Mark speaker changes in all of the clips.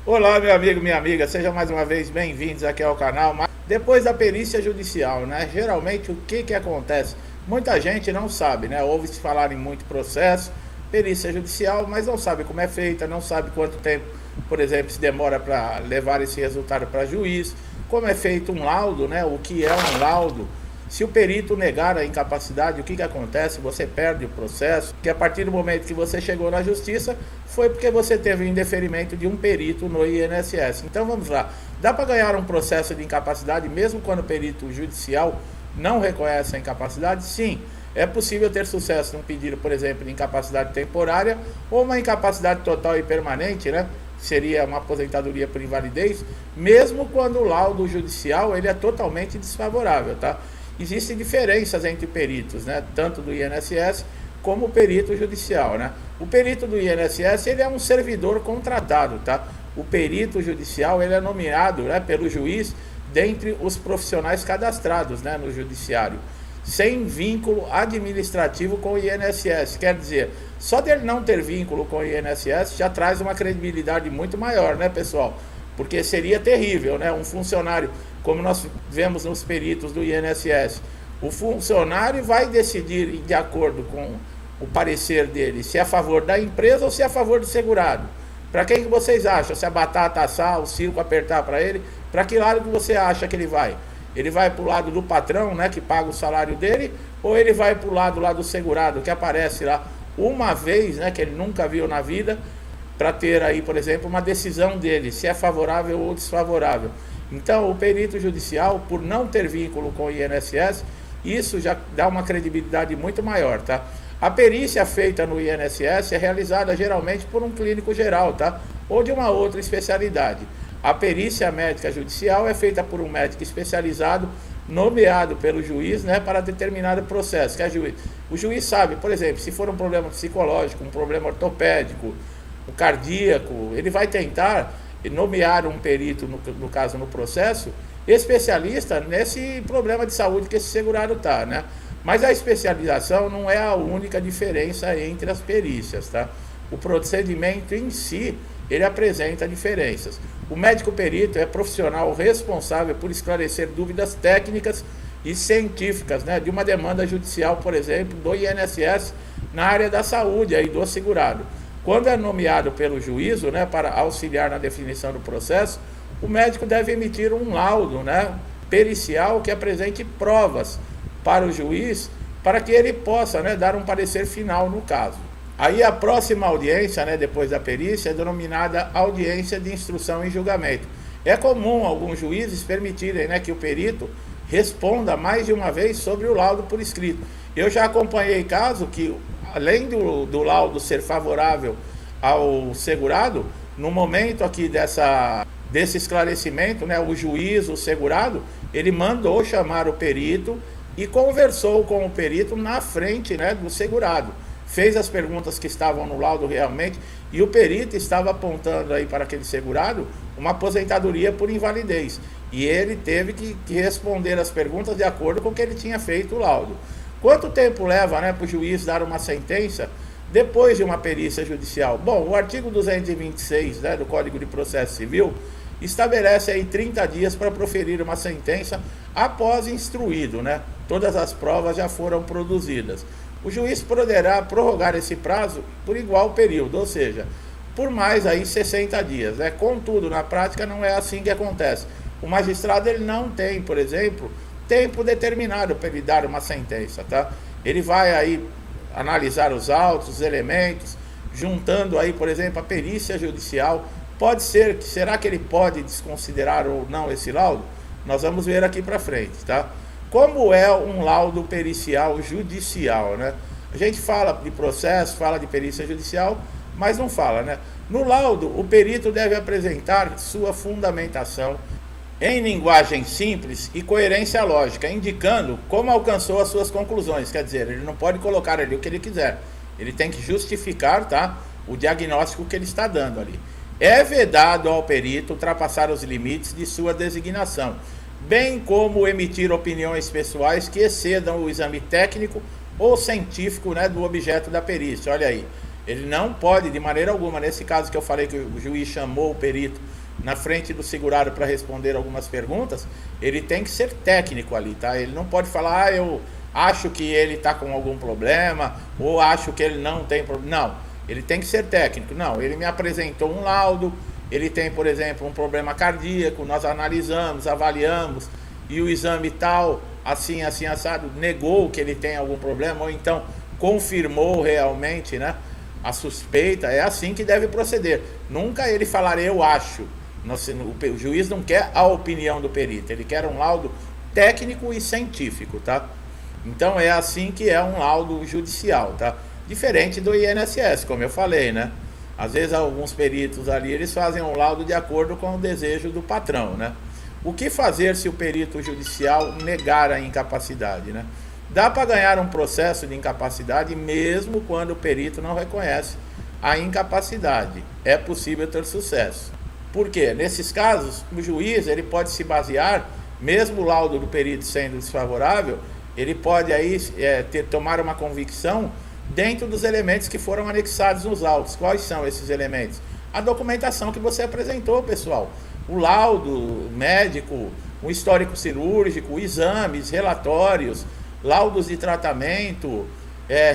Speaker 1: Olá, meu amigo, minha amiga, sejam mais uma vez bem-vindos aqui ao canal. Depois da perícia judicial, né? Geralmente o que acontece? Muita gente não sabe, né? Ouve-se falar em muito processo, perícia judicial, mas não sabe como é feita, não sabe quanto tempo, por exemplo, se demora para levar esse resultado para juiz, como é feito um laudo, né? O que é um laudo? Se o perito negar a incapacidade, o que acontece? Você perde o processo, que a partir do momento que você chegou na justiça, foi porque você teve o indeferimento de um perito no INSS. Então vamos lá, dá para ganhar um processo de incapacidade mesmo quando o perito judicial não reconhece a incapacidade? Sim, é possível ter sucesso num pedido, por exemplo, de incapacidade temporária ou uma incapacidade total e permanente, né? Seria uma aposentadoria por invalidez, mesmo quando o laudo judicial ele é totalmente desfavorável, tá? Existem diferenças entre peritos, né? Tanto do INSS como o perito judicial, né? O perito do INSS ele é um servidor contratado, tá? O perito judicial ele é nomeado, né, pelo juiz dentre os profissionais cadastrados, né, no judiciário, sem vínculo administrativo com o INSS. Quer dizer, só dele não ter vínculo com o INSS já traz uma credibilidade muito maior, né, pessoal? Porque seria terrível, né? Um funcionário, como nós vemos nos peritos do INSS, o funcionário vai decidir de acordo com o parecer dele, se é a favor da empresa ou se é a favor do segurado. Para quem que vocês acham? Se a batata assar, o circo apertar para ele, para que lado que você acha que ele vai? Ele vai para o lado do patrão, né, que paga o salário dele, ou ele vai para o lado lá do segurado, que aparece lá uma vez, né, que ele nunca viu na vida, para ter aí, por exemplo, uma decisão dele, se é favorável ou desfavorável. Então, o perito judicial, por não ter vínculo com o INSS, isso já dá uma credibilidade muito maior, tá? A perícia feita no INSS é realizada geralmente por um clínico geral, tá? Ou de uma outra especialidade. A perícia médica judicial é feita por um médico especializado, nomeado pelo juiz, né, para determinado processo. Que é juiz. O juiz sabe, por exemplo, se for um problema psicológico, um problema ortopédico, o cardíaco, ele vai tentar nomear um perito, no caso no processo, especialista nesse problema de saúde que esse segurado está, né? Mas a especialização não é a única diferença entre as perícias, tá? O procedimento em si, ele apresenta diferenças. O médico perito é profissional responsável por esclarecer dúvidas técnicas e científicas, né, de uma demanda judicial, por exemplo, do INSS na área da saúde aí do segurado. Quando é nomeado pelo juízo, né, para auxiliar na definição do processo, o médico deve emitir um laudo, né, pericial que apresente provas para o juiz, para que ele possa, né, dar um parecer final no caso. Aí a próxima audiência, né, depois da perícia, é denominada audiência de instrução em julgamento. É comum alguns juízes permitirem, né, que o perito responda mais de uma vez sobre o laudo por escrito. Eu já acompanhei caso que, além do laudo ser favorável ao segurado, no momento aqui desse esclarecimento, né, o juiz, o segurado, ele mandou chamar o perito e conversou com o perito na frente, né, do segurado. Fez as perguntas que estavam no laudo realmente, e o perito estava apontando aí para aquele segurado uma aposentadoria por invalidez. E ele teve que responder as perguntas de acordo com o que ele tinha feito o laudo. Quanto tempo leva, né, para o juiz dar uma sentença depois de uma perícia judicial? Bom, o artigo 226, né, do Código de Processo Civil estabelece aí 30 dias para proferir uma sentença após instruído, né? Todas as provas já foram produzidas. O juiz poderá prorrogar esse prazo por igual período, ou seja, por mais aí 60 dias, né? Contudo, na prática não é assim que acontece. O magistrado ele não tem, por exemplo, tempo determinado para ele dar uma sentença, tá? Ele vai aí analisar os autos, os elementos, juntando aí, por exemplo, a perícia judicial. Pode ser, será que ele pode desconsiderar ou não esse laudo? Nós vamos ver aqui para frente, tá? Como é um laudo pericial judicial, né? A gente fala de processo, fala de perícia judicial, mas não fala, né? No laudo, o perito deve apresentar sua fundamentação em linguagem simples e coerência lógica, indicando como alcançou as suas conclusões. Quer dizer, ele não pode colocar ali o que ele quiser. Ele tem que justificar, tá, o diagnóstico que ele está dando ali. É vedado ao perito ultrapassar os limites de sua designação, bem como emitir opiniões pessoais que excedam o exame técnico ou científico, né, do objeto da perícia. Olha aí, ele não pode de maneira alguma, nesse caso que eu falei que o juiz chamou o perito na frente do segurado para responder algumas perguntas, ele tem que ser técnico ali, tá? Ele não pode falar, eu acho que ele está com algum problema, ou acho que ele não tem problema. Não, ele tem que ser técnico. Não, ele me apresentou um laudo, ele tem, por exemplo, um problema cardíaco, nós analisamos, avaliamos, e o exame tal, assim, assim, assado, negou que ele tem algum problema, ou então confirmou realmente, né, a suspeita. É assim que deve proceder. Nunca ele falar, eu acho. O juiz não quer a opinião do perito, ele quer um laudo técnico e científico, tá? Então é assim que é um laudo judicial, tá? Diferente do INSS, como eu falei, né? Às vezes alguns peritos ali, eles fazem um laudo de acordo com o desejo do patrão, né? O que fazer se o perito judicial negar a incapacidade, né? Dá para ganhar um processo de incapacidade mesmo quando o perito não reconhece a incapacidade. É possível ter sucesso. Por quê? Nesses casos, o juiz ele pode se basear, mesmo o laudo do perito sendo desfavorável, ele pode aí tomar uma convicção dentro dos elementos que foram anexados nos autos. Quais são esses elementos? A documentação que você apresentou, pessoal. O laudo médico, o histórico cirúrgico, exames, relatórios, laudos de tratamento,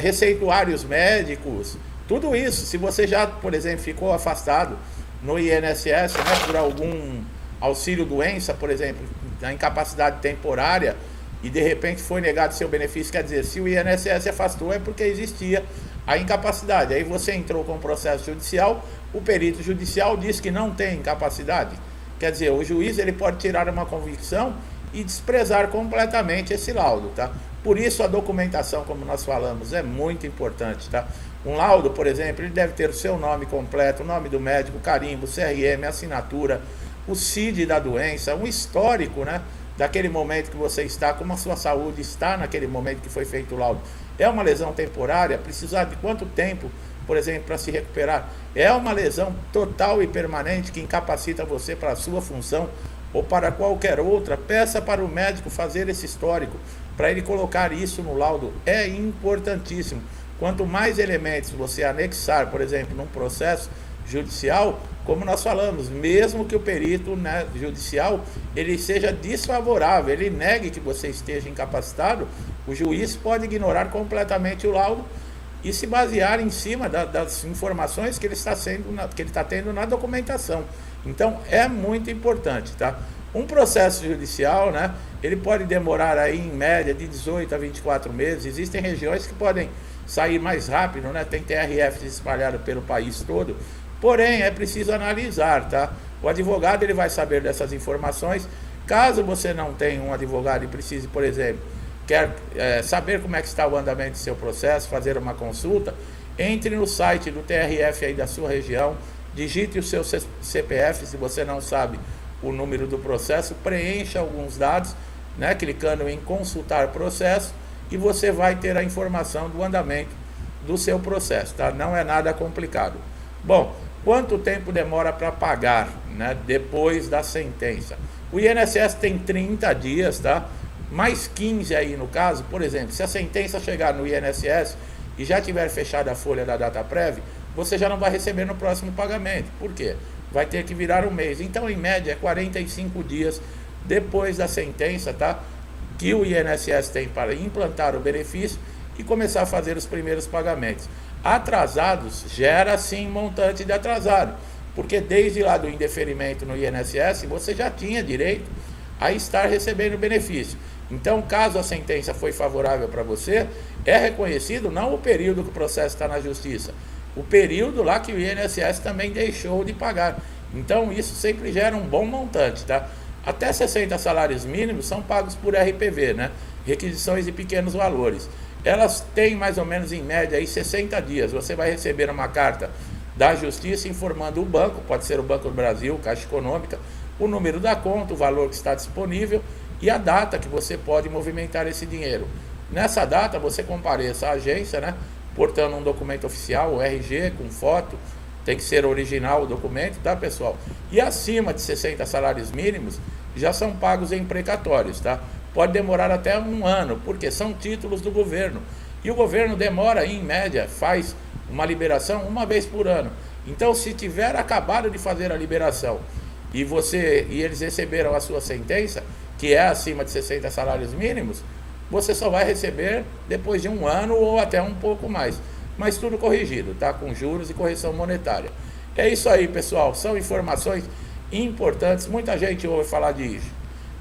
Speaker 1: receituários médicos, tudo isso. Se você já, por exemplo, ficou afastado no INSS, né, por algum auxílio doença, por exemplo, da incapacidade temporária, e de repente foi negado seu benefício, quer dizer, se o INSS afastou é porque existia a incapacidade. Aí você entrou com o processo judicial, o perito judicial diz que não tem incapacidade. Quer dizer, o juiz ele pode tirar uma convicção e desprezar completamente esse laudo, tá? Por isso a documentação, como nós falamos, é muito importante, tá? Um laudo, por exemplo, ele deve ter o seu nome completo, o nome do médico, carimbo, CRM, assinatura, o CID da doença, um histórico, né, daquele momento que você está, como a sua saúde está naquele momento que foi feito o laudo. É uma lesão temporária? Precisar de quanto tempo, por exemplo, para se recuperar? É uma lesão total e permanente que incapacita você para a sua função ou para qualquer outra? Peça para o médico fazer esse histórico, para ele colocar isso no laudo. É importantíssimo. Quanto mais elementos você anexar, por exemplo, num processo judicial, como nós falamos, mesmo que o perito, né, judicial ele seja desfavorável, ele negue que você esteja incapacitado, o juiz pode ignorar completamente o laudo e se basear em cima das informações que ele está tendo na documentação. Então é muito importante, tá? Um processo judicial, né, ele pode demorar aí em média de 18 a 24 meses. Existem regiões que podem sair mais rápido, né? Tem TRFs espalhados pelo país todo. Porém, é preciso analisar, tá? O advogado ele vai saber dessas informações. Caso você não tenha um advogado e precise, por exemplo, quer saber como é que está o andamento do seu processo, fazer uma consulta, entre no site do TRF aí da sua região, digite o seu CPF, se você não sabe o número do processo, preencha alguns dados, né, clicando em consultar processo, e você vai ter a informação do andamento do seu processo, tá? Não é nada complicado. Bom, quanto tempo demora para pagar, né, depois da sentença? O INSS tem 30 dias, tá? Mais 15 aí no caso. Por exemplo, se a sentença chegar no INSS e já tiver fechada a folha da data prévia, você já não vai receber no próximo pagamento. Por quê? Vai ter que virar um mês. Então, em média, é 45 dias depois da sentença, tá, que o INSS tem para implantar o benefício e começar a fazer os primeiros pagamentos. Atrasados gera sim montante de atrasado, porque desde lá do indeferimento no INSS você já tinha direito a estar recebendo o benefício. Então, caso a sentença foi favorável para você, é reconhecido não o período que o processo está na justiça, o período lá que o INSS também deixou de pagar. Então, isso sempre gera um bom montante, tá? Até 60 salários mínimos são pagos por RPV, né? Requisições de pequenos valores. Elas têm mais ou menos em média aí 60 dias. Você vai receber uma carta da Justiça informando o banco, pode ser o Banco do Brasil, Caixa Econômica, o número da conta, o valor que está disponível e a data que você pode movimentar esse dinheiro. Nessa data você compareça à agência, né, portando um documento oficial, o RG, com foto, tem que ser original o documento, tá, pessoal? E acima de 60 salários mínimos já são pagos em precatórios, tá? Pode demorar até um ano, porque são títulos do governo. E o governo demora, em média, faz uma liberação uma vez por ano. Então, se tiver acabado de fazer a liberação e eles receberam a sua sentença, que é acima de 60 salários mínimos, você só vai receber depois de 1 ano ou até um pouco mais. Mas tudo corrigido, tá? Com juros e correção monetária. É isso aí, pessoal. São informações importantes. Muita gente ouve falar de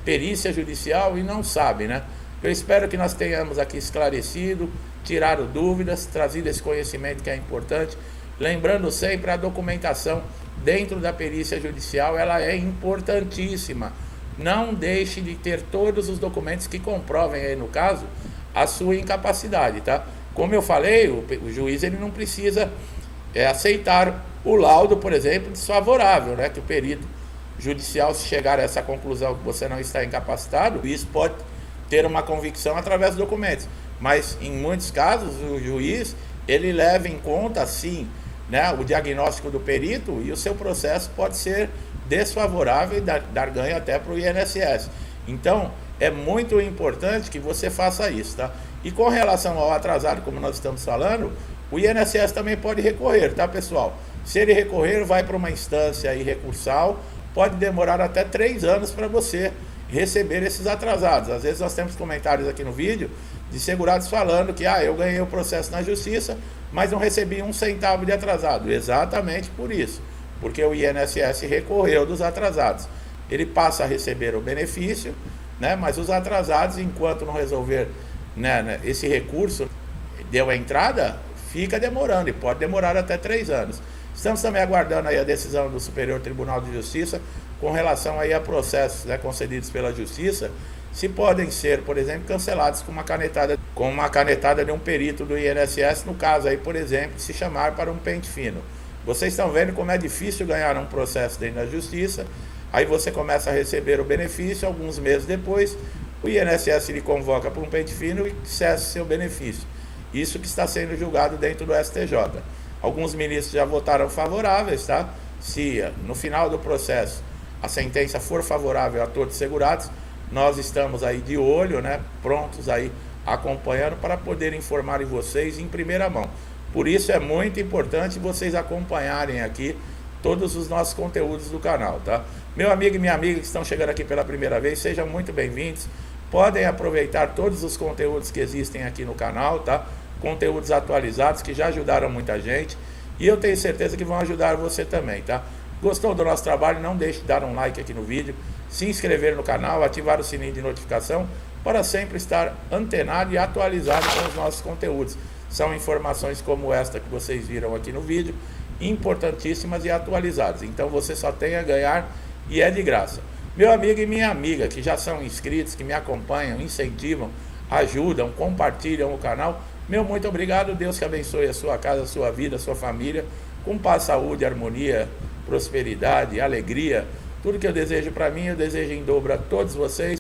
Speaker 1: perícia judicial e não sabe, né? Eu espero que nós tenhamos aqui esclarecido, tirado dúvidas, trazido esse conhecimento que é importante. Lembrando sempre, a documentação dentro da perícia judicial, ela é importantíssima. Não deixe de ter todos os documentos que comprovem aí, no caso, a sua incapacidade, tá? Como eu falei, o juiz ele não precisa aceitar o laudo, por exemplo, desfavorável, né? Que o perito judicial, se chegar a essa conclusão que você não está incapacitado, o juiz pode ter uma convicção através dos documentos. Mas em muitos casos o juiz ele leva em conta sim, né, o diagnóstico do perito, e o seu processo pode ser desfavorável e dar ganho até para o INSS. Então é muito importante que você faça isso, tá? E com relação ao atrasado, como nós estamos falando, o INSS também pode recorrer, tá, pessoal? Se ele recorrer, vai para uma instância aí recursal, pode demorar até 3 anos para você receber esses atrasados. Às vezes nós temos comentários aqui no vídeo de segurados falando que eu ganhei o processo na justiça, mas não recebi 1 centavo de atrasado. Exatamente por isso, porque o INSS recorreu dos atrasados. Ele passa a receber o benefício, né, mas os atrasados, enquanto não resolver, né, esse recurso, deu a entrada, fica demorando e pode demorar até 3 anos. Estamos também aguardando aí a decisão do Superior Tribunal de Justiça com relação aí a processos, né, concedidos pela Justiça, se podem ser, por exemplo, cancelados com uma canetada de um perito do INSS, no caso aí, por exemplo, se chamar para um pente fino. Vocês estão vendo como é difícil ganhar um processo dentro da Justiça. Aí você começa a receber o benefício, alguns meses depois, o INSS lhe convoca para um pente fino e cessa seu benefício. Isso que está sendo julgado dentro do STJ. Alguns ministros já votaram favoráveis, tá? Se no final do processo a sentença for favorável a todos os segurados, nós estamos aí de olho, né? Prontos aí, acompanhando para poder informar vocês em primeira mão. Por isso é muito importante vocês acompanharem aqui todos os nossos conteúdos do canal, tá? Meu amigo e minha amiga que estão chegando aqui pela primeira vez, sejam muito bem-vindos. Podem aproveitar todos os conteúdos que existem aqui no canal, tá? Conteúdos atualizados que já ajudaram muita gente e eu tenho certeza que vão ajudar você também, tá? Gostou do nosso trabalho? Não deixe de dar um like aqui no vídeo, se inscrever no canal, ativar o sininho de notificação para sempre estar antenado e atualizado com os nossos conteúdos. São informações como esta que vocês viram aqui no vídeo, importantíssimas e atualizadas. Então você só tem a ganhar e é de graça. Meu amigo e minha amiga que já são inscritos, que me acompanham, incentivam, ajudam, compartilham o canal, meu muito obrigado. Deus que abençoe a sua casa, a sua vida, a sua família, com paz, saúde, harmonia, prosperidade, alegria. Tudo que eu desejo para mim, eu desejo em dobro a todos vocês.